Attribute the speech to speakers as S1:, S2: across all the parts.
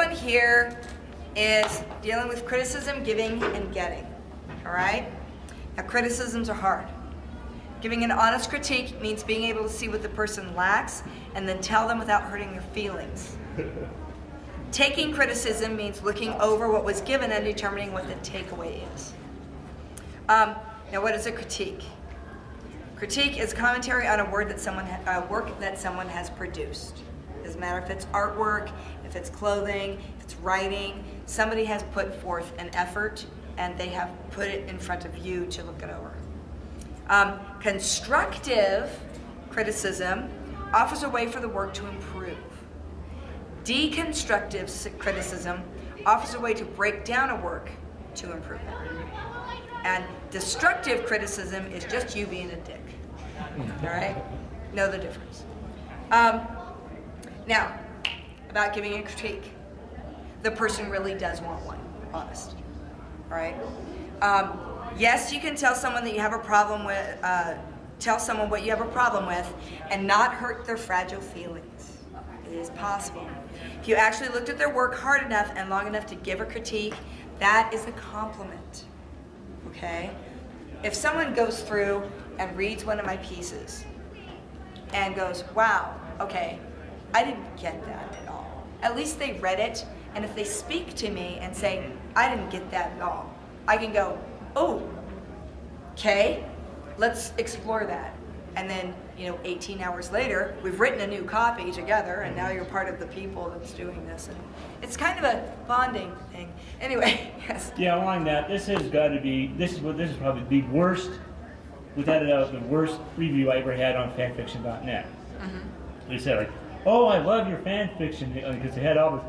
S1: one here is dealing with criticism, giving, and getting. All right? Now, criticisms are hard. Giving an honest critique means being able to see what the person lacks and then tell them without hurting their feelings. Taking criticism means looking over what was given and determining what the takeaway is. Now, what is a critique? Critique is commentary on a work that someone has produced. It doesn't matter if it's artwork, if it's clothing, if it's writing. Somebody has put forth an effort and they have put it in front of you to look it over. Constructive criticism offers a way for the work to improve. Deconstructive criticism offers a way to break down a work to improve it. And destructive criticism is just you being a dick. All right? Know the difference. Now, about giving a critique. The person really does want one, honest. All right? Yes, you can tell someone that you have a problem with, tell someone what you have a problem with and not hurt their fragile feelings. It is possible. If you actually looked at their work hard enough and long enough to give a critique, that is a compliment. Okay? If someone goes through and reads one of my pieces and goes, wow, okay, I didn't get that at all. At least they read it, and if they speak to me and say, I didn't get that at all, I can go, oh, okay, let's explore that. And then, 18 hours later, we've written a new copy together, and now you're part of the people that's doing this. And it's kind of a bonding thing. Anyway, yes.
S2: Yeah, along that, this has got to be, this is probably the worst, without a doubt, the worst review I ever had on fanfiction.net. Mm-hmm. They said, like, oh, I love your fanfiction, because they had all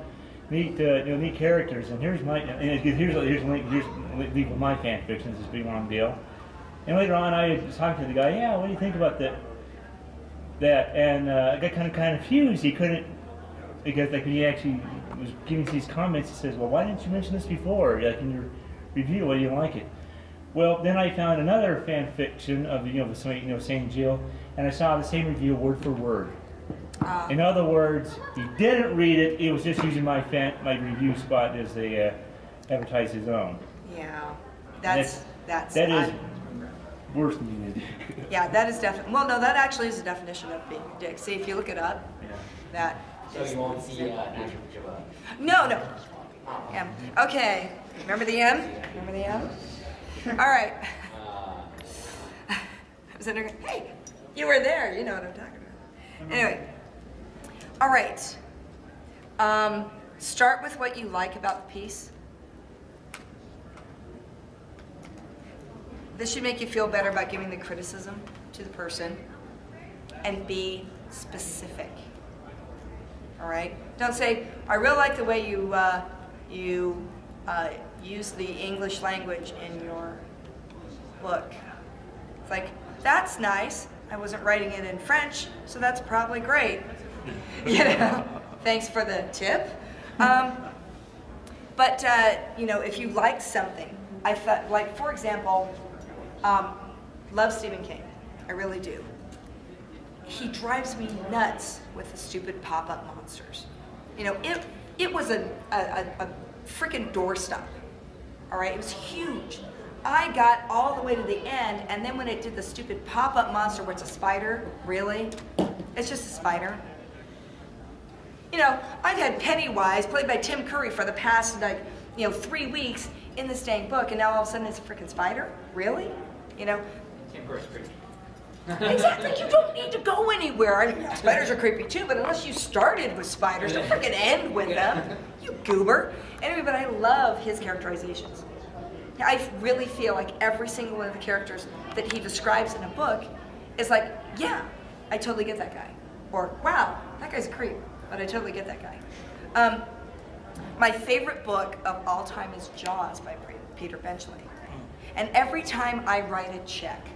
S2: these neat characters, and here's here's a link with my fanfiction. This is a big long deal. And later on, I was talking to the guy. Yeah, what do you think about that? And I got kind of confused. He couldn't, because like when he actually was giving these comments, he says, "Well, why didn't you mention this before? Like in your review, why do you like it?" Well, then I found another fanfiction of the same Jill, and I saw the same review word for word. In other words, he didn't read it. He was just using my review spot as a advertise his own.
S1: Yeah, that is
S2: worse than being a dick.
S1: Yeah, that is definitely. Well, no, that actually is a definition of being a dick. See, if you look it up, that.
S3: So you won't see
S1: No. Yeah. Okay. Remember the M? Remember the M? All right. Hey, you were there. You know what I'm talking about. Anyway. All right. Start with what you like about the piece. This should make you feel better about giving the criticism to the person, and be specific. All right? Don't say, I really like the way you use the English language in your book. It's like, that's nice. I wasn't writing it in French, so that's probably great. Thanks for the tip. But if you like something, I thought, like, for example, love Stephen King. I really do. He drives me nuts with the stupid pop-up monsters. It was a freaking doorstop. All right, it was huge. I got all the way to the end, and then when it did the stupid pop-up monster where it's a spider, really? It's just a spider. I've had Pennywise, played by Tim Curry, for the past, 3 weeks in this dang book, and now all of a sudden it's a freaking spider? Really?
S3: Tim Curry's creepy.
S1: Exactly, you don't need to go anywhere. I mean, spiders are creepy too, but unless you started with spiders, don't freaking end with them, you goober. Anyway, but I love his characterizations. I really feel like every single one of the characters that he describes in a book is like, yeah, I totally get that guy. Or, wow, that guy's a creep, but I totally get that guy. My favorite book of all time is Jaws by Peter Benchley. And every time I write a check,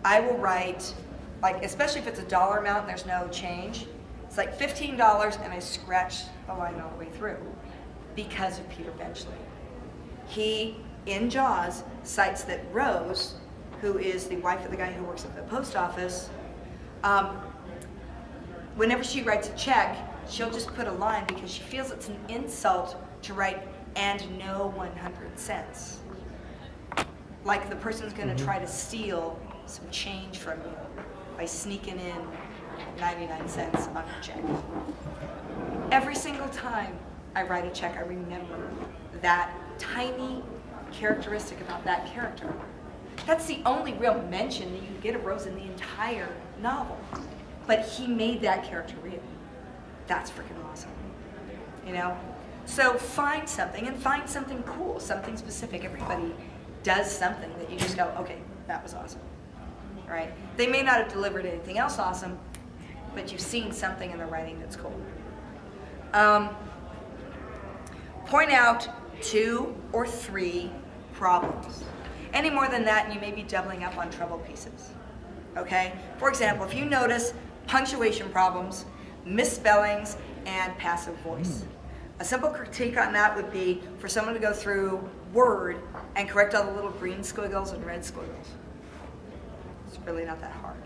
S1: I will write, like, especially if it's a dollar amount and there's no change, it's like $15, and I scratch the line all the way through because of Peter Benchley. He, in Jaws, cites that Rose, who is the wife of the guy who works at the post office, whenever she writes a check, she'll just put a line because she feels it's an insult to write and no 100 cents. Like the person's going to try to steal some change from you by sneaking in 99 cents on a check. Every single time I write a check, I remember that tiny characteristic about that character. That's the only real mention that you can get of Rose in the entire novel. But he made that character real. That's freaking awesome. You know? So find something, and find something cool, something specific. Everybody does something that you just go, okay, that was awesome. Right? They may not have delivered anything else awesome, but you've seen something in the writing that's cool. Point out 2 or 3 problems. Any more than that, and you may be doubling up on trouble pieces. Okay? For example, if you notice punctuation problems, misspellings, and passive voice. A simple critique on that would be for someone to go through Word and correct all the little green squiggles and red squiggles. It's really not that hard.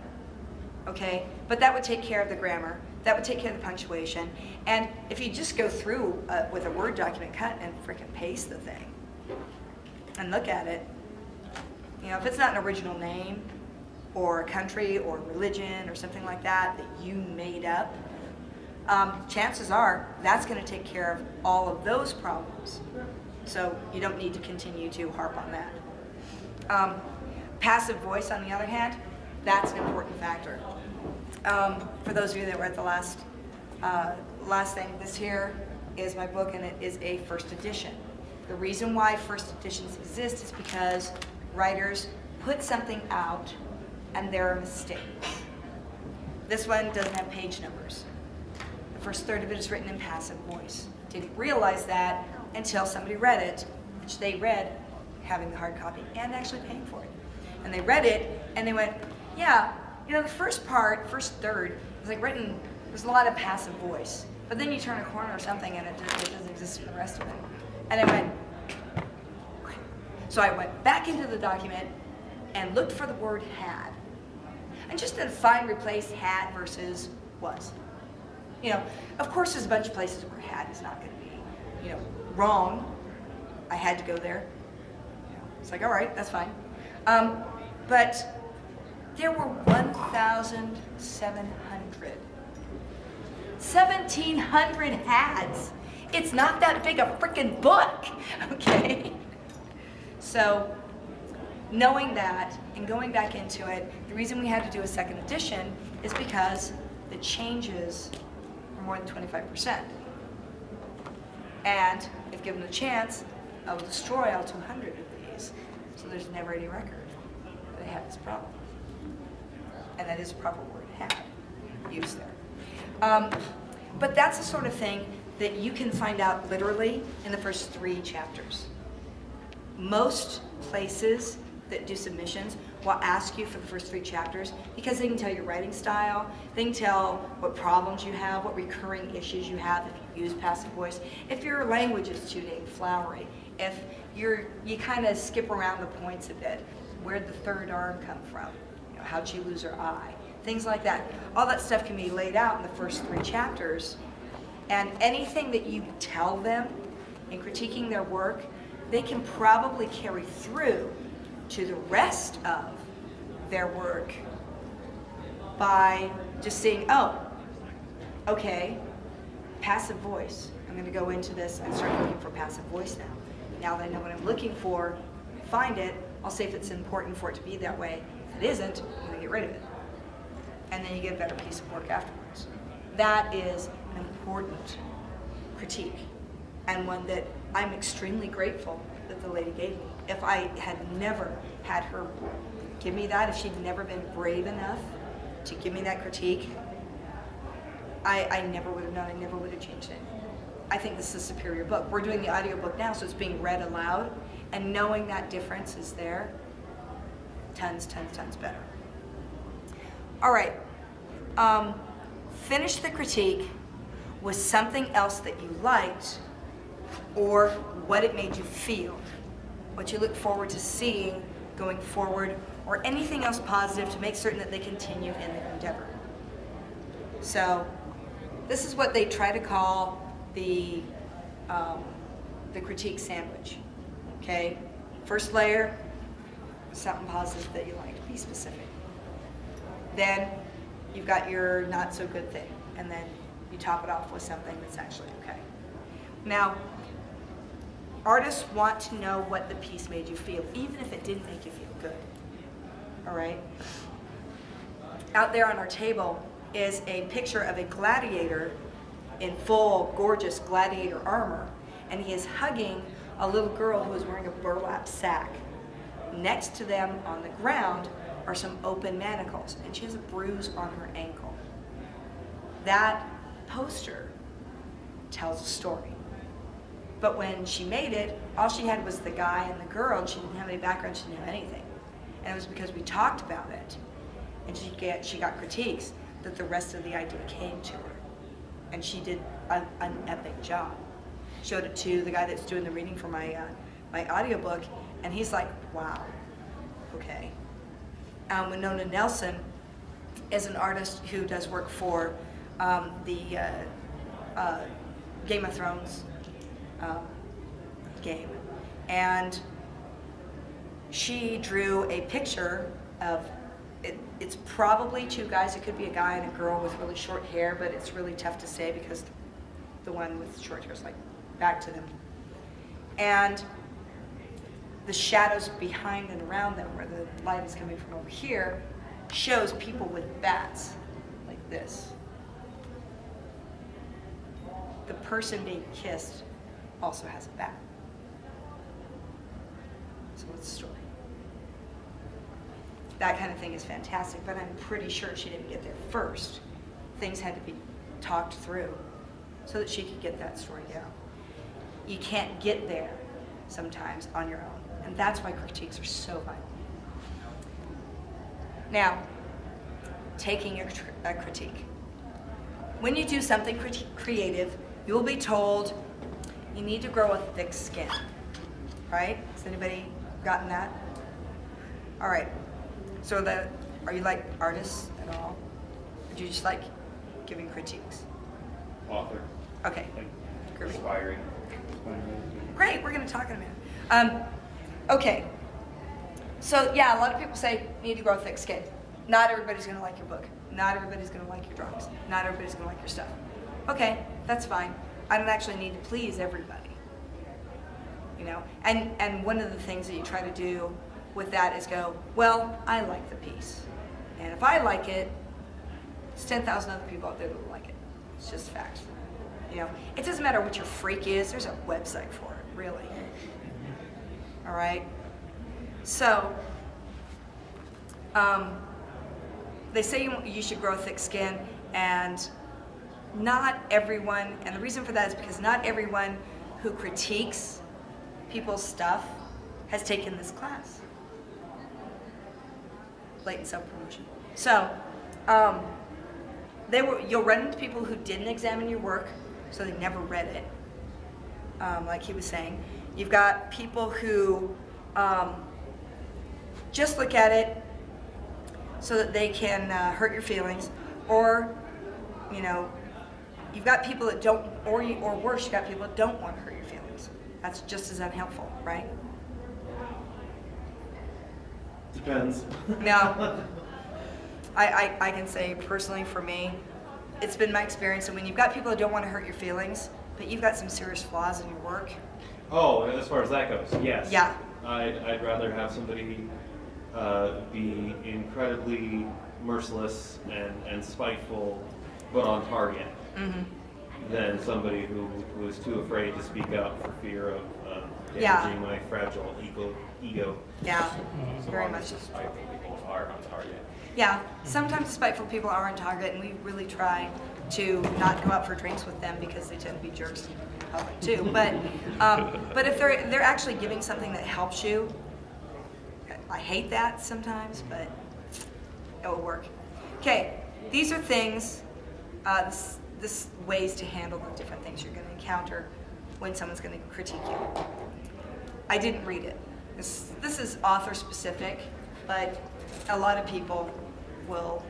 S1: Okay? But that would take care of the grammar. That would take care of the punctuation. And if you just go through with a Word document, cut and frickin' paste the thing and look at it, you know, if it's not an original name or a country or religion or something like that that you made up, chances are that's going to take care of all of those problems. So you don't need to continue to harp on that. Passive voice, on the other hand, that's an important factor. For those of you that were at the last thing, this here is my book, and it is a first edition. The reason why first editions exist is because writers put something out and there are mistakes. This one doesn't have page numbers. The first third of it is written in passive voice. Didn't realize that until somebody read it, which they read having the hard copy and actually paying for it. And they read it and they went, yeah, you know, the first part, first third, was like written, there's a lot of passive voice. But then you turn a corner or something and it doesn't exist in the rest of it. And I went, so I went back into the document and looked for the word had. And just to find, replace had versus was. You know, of course there's a bunch of places where had is not going to be, you know, wrong. I had to go there. You know, it's like, all right, that's fine. But there were 1,700. 1,700 hads. It's not that big a freaking book, okay? So, knowing that and going back into it, the reason we had to do a second edition is because the changes are more than 25%. And if given the chance, I will destroy all 200 of these, so there's never any record that they have this problem. And that is a proper word, had, used there. But that's the sort of thing that you can find out literally in the first 3 chapters. Most places that do submissions will ask you for the first 3 chapters because they can tell your writing style, they can tell what problems you have, what recurring issues you have if you use passive voice, if your language is too dang flowery, if you kind of skip around the points a bit, where'd the third arm come from, you know, how'd she lose her eye, things like that. All that stuff can be laid out in the first 3 chapters, and anything that you tell them in critiquing their work, they can probably carry through to the rest of their work by just saying, oh, okay, passive voice. I'm going to go into this and start looking for passive voice now. Now that I know what I'm looking for, find it, I'll say if it's important for it to be that way. If it isn't, I'm going to get rid of it. And then you get a better piece of work afterwards. That is an important critique, and one that I'm extremely grateful that the lady gave me. If I had never had her give me that, if she'd never been brave enough to give me that critique, I never would have known, I never would have changed it. I think this is a superior book. We're doing the audiobook now, so it's being read aloud, and knowing that difference is there, tons better. All right, finish the critique with something else that you liked, or what it made you feel, what you look forward to seeing going forward, or anything else positive to make certain that they continue in their endeavor. So This is what they try to call the critique sandwich. Okay, first layer, something positive that you like. Be specific. Then you've got your not so good thing, and then you top it off with something that's actually okay. Now, artists want to know what the piece made you feel, even if it didn't make you feel good. All right? Out there on our table is a picture of a gladiator in full, gorgeous gladiator armor, and he is hugging a little girl who is wearing a burlap sack. Next to them on the ground are some open manacles, and she has a bruise on her ankle. That poster tells a story. But when she made it, all she had was the guy and the girl, and she didn't have any background, she didn't have anything. And it was because we talked about it, and she got critiques, that the rest of the idea came to her. And she did an epic job. Showed it to the guy that's doing the reading for my audiobook, and he's like, wow, okay. Winona Nelson is an artist who does work for the Game of Thrones game. And she drew a picture of, it's probably two guys. It could be a guy and a girl with really short hair, but it's really tough to say because the one with short hair is like back to them. And the shadows behind and around them, where the light is coming from over here, shows people with bats, like this. The person being kissed also has a bat. So what's the story? That kind of thing is fantastic, but I'm pretty sure she didn't get there first. Things had to be talked through so that she could get that story down. You can't get there sometimes on your own, and that's why critiques are so vital. Now, taking a critique. When you do something creative, you will be told you need to grow a thick skin, right? Has anybody gotten that? All right. So are you like artists at all? Or do you just like giving critiques?
S4: Author.
S1: Okay. Groovy.
S4: Inspiring.
S1: Great, we're going to talk in a minute. Okay. So yeah, a lot of people say you need to grow thick skin. Not everybody's going to like your book. Not everybody's going to like your drawings. Not everybody's going to like your stuff. Okay, that's fine. I don't actually need to please everybody. You know, and one of the things that you try to do with that is go, well, I like the piece. And if I like it, there's 10,000 other people out there that will like it. It's just fact. You know, it doesn't matter what your freak is, there's a website for it, really. All right? So, they say you should grow thick skin, and not everyone, and the reason for that is because not everyone who critiques people's stuff has taken this class. Blatant self-promotion. So, you'll run into people who didn't examine your work, so they never read it, like he was saying. You've got people who just look at it so that they can hurt your feelings, or, you know, you've got people that don't, or worse, you've got people that don't want to hurt your feelings. That's just as unhelpful, right?
S4: Depends.
S1: Now, I can say personally for me, it's been my experience that when you've got people that don't want to hurt your feelings, but you've got some serious flaws in your work.
S4: Oh, as far as that goes, yes.
S1: Yeah.
S4: I'd rather have somebody be incredibly merciless and spiteful, but on target, than somebody who is too afraid to speak up for fear of damaging my fragile ego.
S1: Yeah,
S4: So
S1: very
S4: long
S1: much.
S4: as the spiteful people are on target.
S1: Yeah, sometimes the spiteful people are on target, and we really try to not go out for drinks with them because they tend to be jerks in public too. But if they're actually giving something that helps you, I hate that sometimes, but it will work. Okay, these are things, this ways to handle the different things you're going to encounter when someone's going to critique you. I didn't read it. This is author specific, but a lot of people will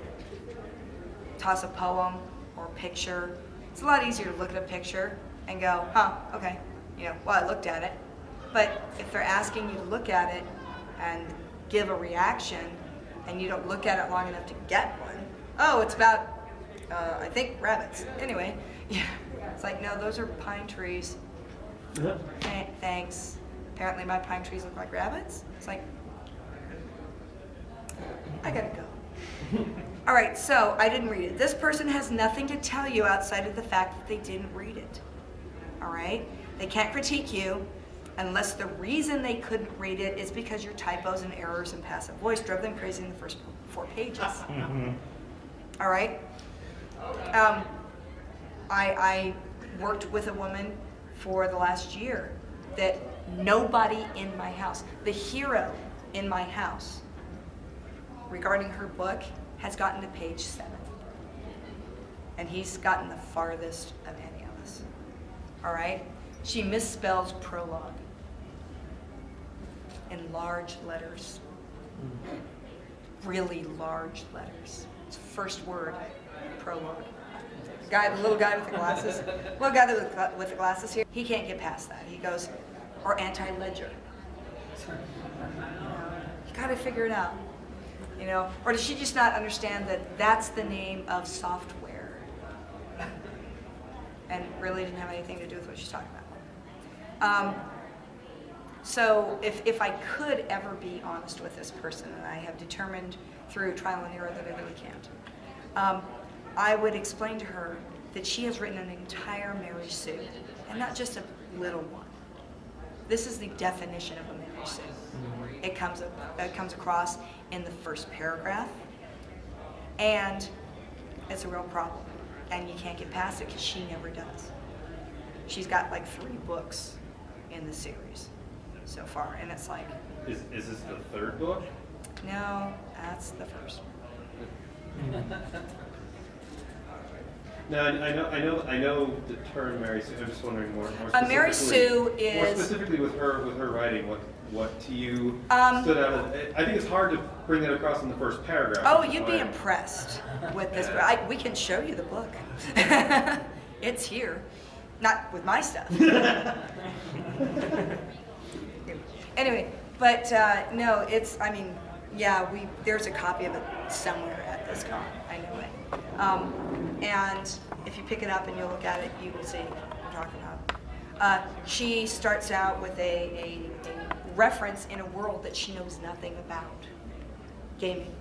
S1: toss a poem or picture It's a lot easier to look at a picture and go, huh, okay, well, I looked at it. But if they're asking you to look at it and give a reaction, and you don't look at it long enough to get one, oh, it's about, I think, rabbits. Anyway, yeah, it's like, no, those are pine trees. Thanks. Apparently my pine trees look like rabbits. It's like, I gotta go. All right, so I didn't read it. This person has nothing to tell you outside of the fact that they didn't read it. All right? They can't critique you unless the reason they couldn't read it is because your typos and errors and passive voice drove them crazy in the first 4 pages. All right? I worked with a woman for the last year that nobody in my house, the hero in my house, regarding her book, has gotten to page 7. And he's gotten the farthest of any of us. All right? She misspells prologue in large letters. Really large letters. It's first word, prologue. The little guy with the glasses. Little guy with the glasses here, he can't get past that. He goes, or anti-ledger. You gotta figure it out. Or does she just not understand that that's the name of software? And really didn't have anything to do with what she's talking about. So if I could ever be honest with this person, and I have determined through trial and error that I really can't, I would explain to her that she has written an entire Mary Sue, and not just a little one. This is the definition of a Mary Sue. It comes across in the first paragraph, and it's a real problem, and you can't get past it because she never does. She's got like 3 books in the series so far, and it's like,
S4: Is this the 3rd book?
S1: no, that's the first one.
S4: No, I know the term Mary Sue. I'm just wondering more
S1: A Mary Sue is
S4: more specifically with her writing. What to you stood out? I think it's hard to bring that across in the first paragraph.
S1: Oh, you'd be impressed with this. We can show you the book. It's here. Not with my stuff. Anyway, but no, there's a copy of it somewhere at this con. I know it. And if you pick it up and you look at it, you will see what I'm talking about. She starts out with a reference in a world that she knows nothing about. Gaming.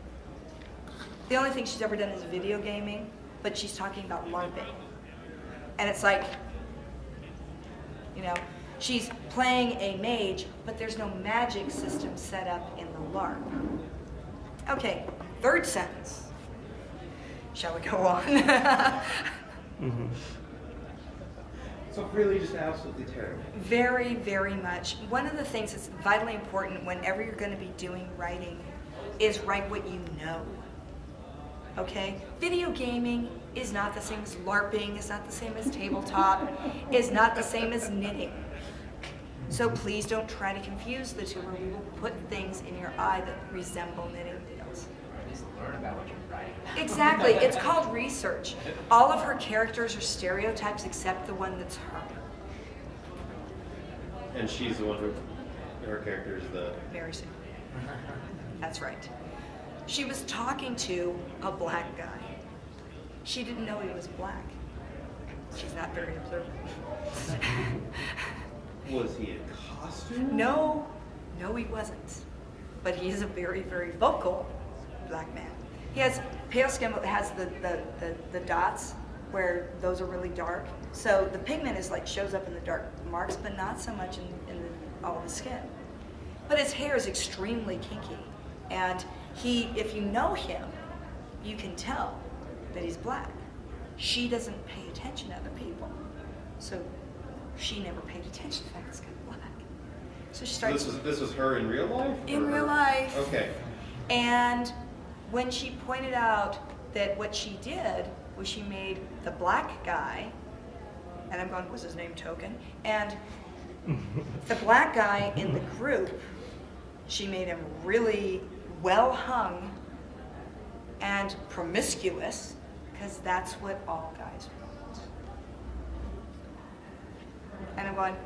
S1: The only thing she's ever done is video gaming, but she's talking about LARPing. And it's like, she's playing a mage, but there's no magic system set up in the LARP. Okay, 3rd sentence. Shall we go on?
S2: Mm-hmm.
S5: So really just absolutely terrible.
S1: Very, very much. One of the things that's vitally important whenever you're going to be doing writing is write what you know. Okay? Video gaming is not the same as LARPing, is not the same as tabletop, is not the same as knitting. So please don't try to confuse the two, or we will put things in your eye that resemble knitting deals.
S3: Just learn about what you're writing.
S1: Exactly. It's called research. All of her characters are stereotypes except the one that's her.
S4: And she's the one her character is the...
S1: Mary Sue. That's right. She was talking to a black guy. She didn't know he was black. She's not very observant.
S4: Was he in costume?
S1: No, he wasn't. But he is a very, very vocal black man. He has pale skin that has the dots where those are really dark. So the pigment is shows up in the dark marks, but not so much in all of his skin. But his hair is extremely kinky. And if you know him, you can tell that he's black. She doesn't pay attention to other people. So she never paid attention to the fact this guy's black. So she starts...
S4: This was her in real life?
S1: In real life.
S4: Okay.
S1: And when she pointed out that what she did was she made the black guy, and I'm going, was his name Token? And the black guy in the group, she made him really well hung and promiscuous, because that's what all guys want. And I'm going,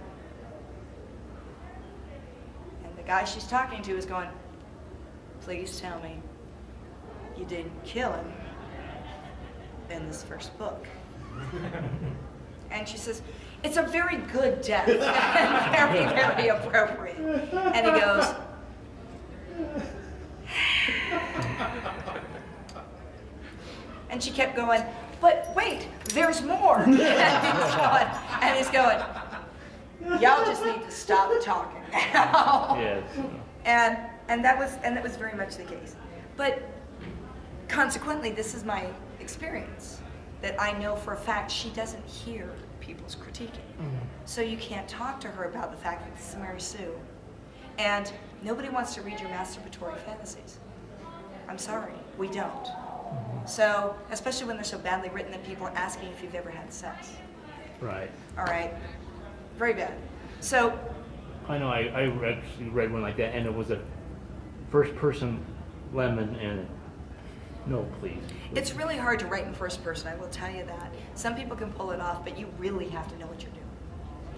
S1: and the guy she's talking to is going, please tell me you didn't kill him in this first book. And she says, it's a very good death and very, very appropriate. And he goes, and she kept going, but wait, there's more. And he's going, y'all just need to stop talking now.
S2: Yes.
S1: And that was very much the case. But consequently, this is my experience, that I know for a fact she doesn't hear people's critiquing. So you can't talk to her about the fact that this is Mary Sue. And nobody wants to read your masturbatory fantasies. I'm sorry, we don't. So, especially when they're so badly written that people are asking if you've ever had sex.
S2: Right.
S1: All right? Very bad. So,
S2: I know. I actually read one like that, and it was a first-person lemon, and no, please.
S1: it's really hard to write in first person, I will tell you that. Some people can pull it off, but you really have to know what you're doing.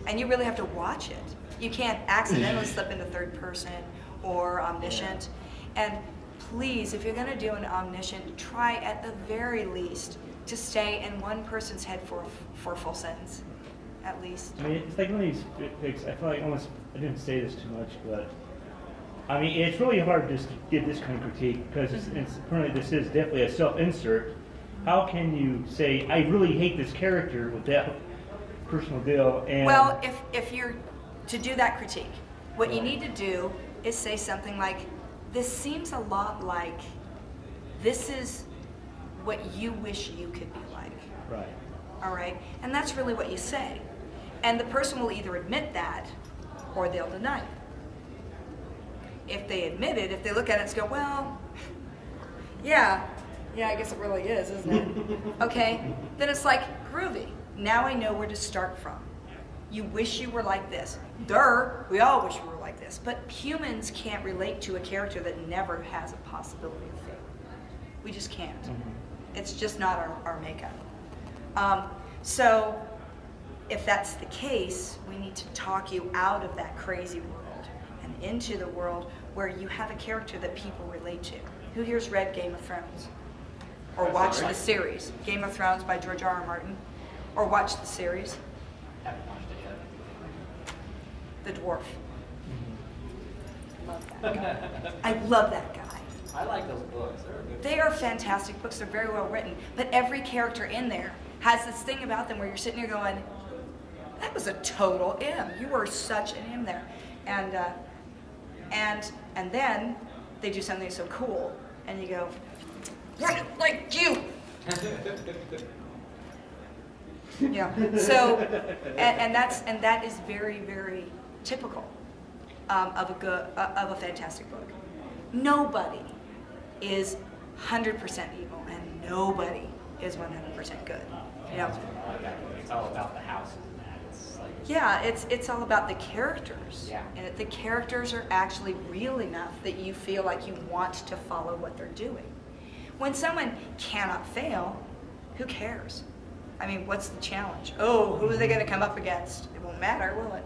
S1: And you really have to watch it. You can't accidentally slip into third person or omniscient. And please, if you're going to do an omniscient, try at the very least to stay in one person's head for a full sentence, at least.
S2: I mean, it's like one of these things. I feel like almost I didn't say this too much, but I mean, it's really hard just to give this kind of critique because apparently this is definitely a self-insert. How can you say I really hate this character with that personal deal? And
S1: Well, if you're to do that critique, what you need to do is say something like, "This seems a lot like this is what you wish you could be like."
S2: right,
S1: All right? And that's really what you say. And the person will either admit that or they'll deny it. If they admit it, if they look at it and go, well, yeah, I guess it really is, isn't it? Okay? Then it's like, groovy. Now I know where to start from. You wish you were like this. We all wish we were like this. But humans can't relate to a character that never has a possibility of failing. We just can't. It's just not our makeup. So if that's the case, we need to talk you out of that crazy world and into the world where you have a character that people relate to. Who here's read Game of Thrones? Or watched the series, Game of Thrones by George R.R. Martin? Or watched the series,
S3: Haven't watched it yet.
S1: The Dwarf? Love that guy. I love that guy.
S3: I like those books. They're good.
S1: They are fantastic books. They're very well written. But every character in there has this thing about them where you're sitting here going, that was a total M. You were such an M there. And then they do something so cool, and you go, right, like you. Yeah. So, and that is very, very typical of a fantastic book. Nobody is 100% evil, and nobody is 100% good. You know.
S3: It's all about the houses and that. It's like
S1: Yeah, it's all about the characters.
S3: Yeah.
S1: And if the characters are actually real enough that you feel like you want to follow what they're doing. When someone cannot fail, who cares? I mean, what's the challenge? Oh, who are they going to come up against? It won't matter, will it?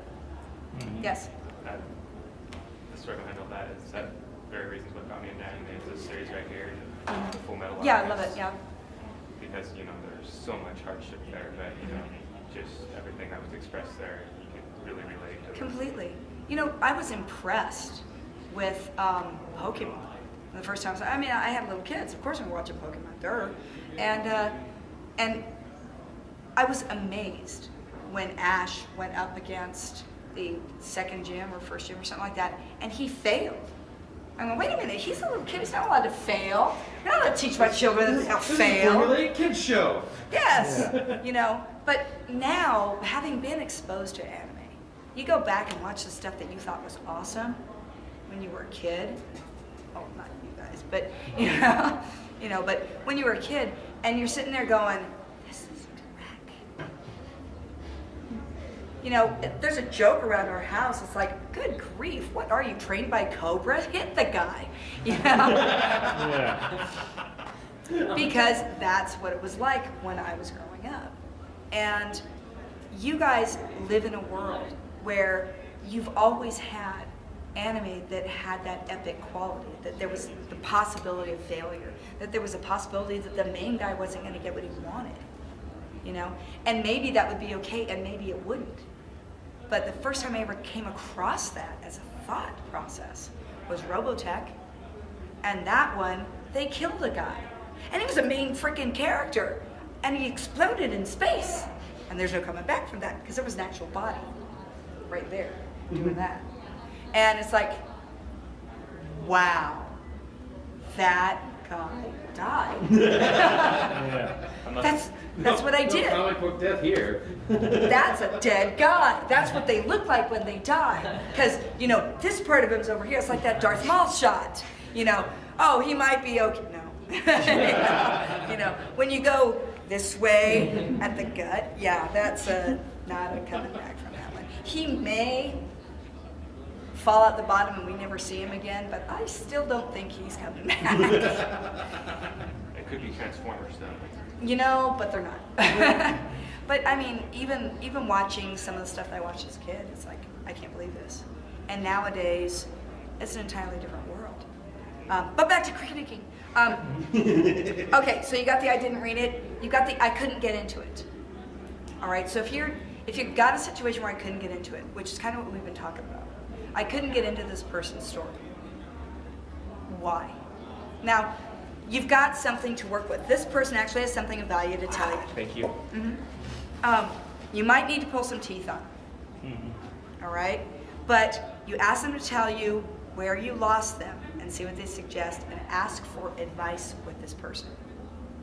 S1: Yes.
S6: The story behind all that is that very reasons what got me into anime is this series right here, the Full Metal
S1: Yeah, I love
S6: Alchemist.
S1: it. Yeah.
S6: Because, there's so much hardship there, but, just everything that was expressed there, you can really relate to it.
S1: Completely. I was impressed with Pokemon. The first time, I had little kids. Of course, I'm watching Pokemon. Duh. And I was amazed when Ash went up against the second gym or first gym or something like that, and he failed. I'm going, wait a minute, he's a little kid, he's not allowed to fail. You're not allowed to teach my children how to fail.
S5: Formulaic kids show.
S1: Yes, but now, having been exposed to anime, you go back and watch the stuff that you thought was awesome when you were a kid. Oh, not you guys, but, but when you were a kid, and you're sitting there going, this is wreck. There's a joke around our house. It's like, good grief, what are you, trained by cobras? Hit the guy,
S2: yeah,
S1: because that's what it was like when I was growing up. And you guys live in a world where you've always had anime that had that epic quality, that there was the possibility of failure, that there was a possibility that the main guy wasn't going to get what he wanted, you know? And maybe that would be okay, and maybe it wouldn't. But the first time I ever came across that as a thought process was Robotech, and that one, they killed a guy. And he was a main freaking character, and he exploded in space. And there's no coming back from that, because there was an actual body right there doing that. And it's like, wow, that guy died.
S2: Yeah.
S1: That's what I did.
S5: No comic book death here.
S1: That's a dead guy. That's what they look like when they die. Because, you know, this part of him's over here. It's like that Darth Maul shot. You know, oh, he might be okay. No. You know, when you go this way at the gut, yeah, that's not a coming back from that one. He may fall out the bottom and we never see him again, but I still don't think he's coming back.
S6: It could be Transformers though.
S1: You know, but they're not. But I mean, even watching some of the stuff I watched as a kid, it's like, I can't believe this. And nowadays, it's an entirely different world. But back to critiquing. Okay, so you got the I didn't read it. You got the I couldn't get into it. All right, so if you've got a situation where I couldn't get into it, which is kind of what we've been talking about. I couldn't get into this person's story. Why? Now, you've got something to work with. This person actually has something of value to tell you.
S6: Thank you.
S1: Mm-hmm. You might need to pull some teeth on. Mm-hmm. All right? But you ask them to tell you where you lost them and see what they suggest and ask for advice with this person.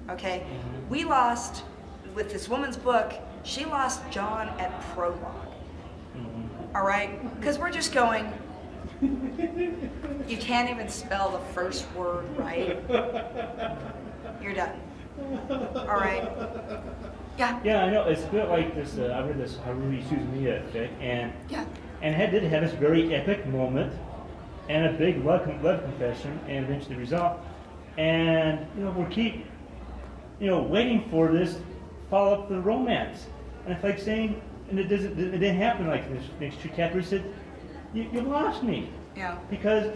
S1: Okay? Mm-hmm. We lost, with this woman's book, she lost John at prologue. Mm-hmm. All right? Because we're just going, you can't even spell the first word right. You're done. All right? Yeah.
S2: Yeah, I know. It's a bit like this. I read this Haruhi Suzumiya fic, and it did have this very epic moment, and a big love confession, and eventually resolved. And we'll keep, waiting for this follow up the romance, and it's like saying, and it didn't happen like this. Next two chapters said, you lost me.
S1: Yeah.
S2: Because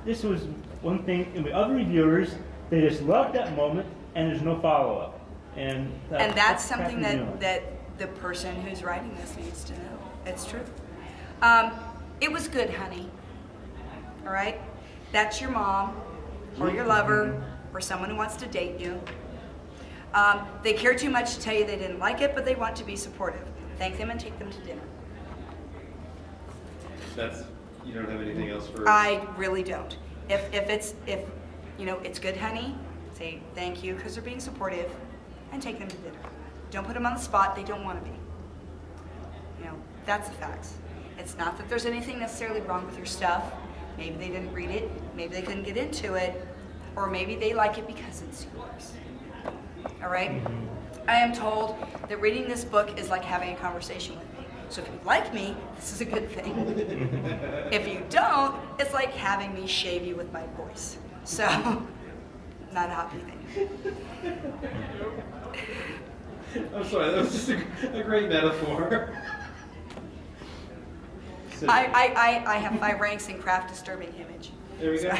S2: this was one thing, and with other reviewers, they just loved that moment, and there's no follow up. And
S1: that's something that the person who's writing this needs to know. It's true. It was good, honey. All right? That's your mom, or your lover, or someone who wants to date you. They care too much to tell you they didn't like it, but they want to be supportive. Thank them and take them to dinner.
S4: You don't have anything else for?
S1: I really don't. If it's good, honey, say thank you because they're being supportive, and take them to dinner. Don't put them on the spot. They don't want to be. That's the facts. It's not that there's anything necessarily wrong with your stuff. Maybe they didn't read it. Maybe they couldn't get into it. Or maybe they like it because it's yours. All right? I am told that reading this book is like having a conversation with me. So if you like me, this is a good thing. If you don't, it's like having me shave you with my voice. So, not a happy thing.
S4: I'm sorry, that was just a great metaphor.
S1: I have 5 ranks in craft disturbing image.
S4: There we go.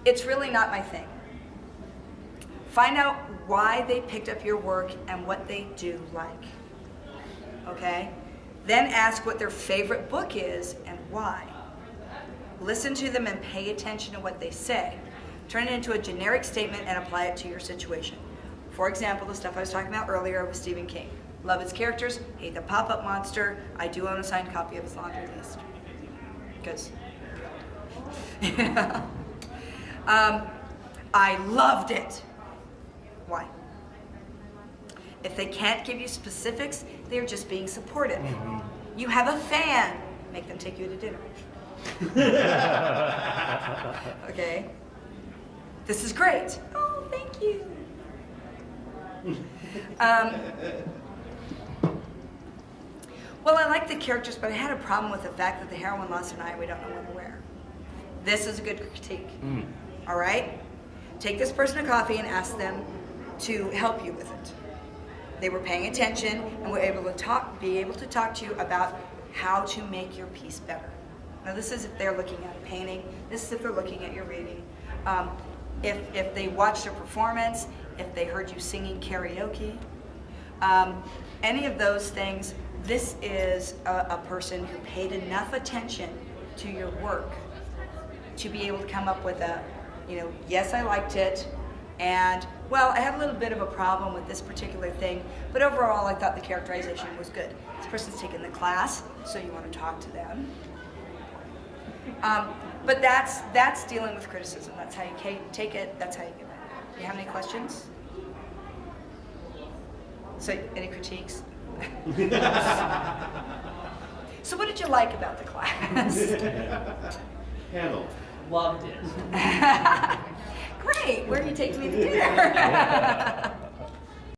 S1: It's really not my thing. Find out why they picked up your work and what they do like. Okay? Then ask what their favorite book is and why. Listen to them and pay attention to what they say. Turn it into a generic statement and apply it to your situation. For example, the stuff I was talking about earlier with Stephen King. Love his characters, hate the pop-up monster. I do own a signed copy of his laundry list. Because, I loved it. Why? If they can't give you specifics, they're just being supportive. You have a fan. Make them take you to dinner. Okay? This is great. Oh, thank you. Well, I like the characters, but I had a problem with the fact that the heroine lost an eye and we don't know what to wear. This is a good critique. All right? Take this person a coffee and ask them to help you with it. They were paying attention and were able to be able to talk to you about how to make your piece better. Now this is if they're looking at a painting, this is if they're looking at your reading. If they watched a performance, if they heard you singing karaoke, any of those things, this is a person who paid enough attention to your work to be able to come up with a, yes, I liked it, and well, I have a little bit of a problem with this particular thing, but overall I thought the characterization was good. This person's taken the class, so you want to talk to them. But that's dealing with criticism. That's how you take it, that's how you give it. Do you have any questions? So, any critiques? So what did you like about the class?
S4: Handle.
S3: Loved it.
S1: Great, where are you taking me to dinner?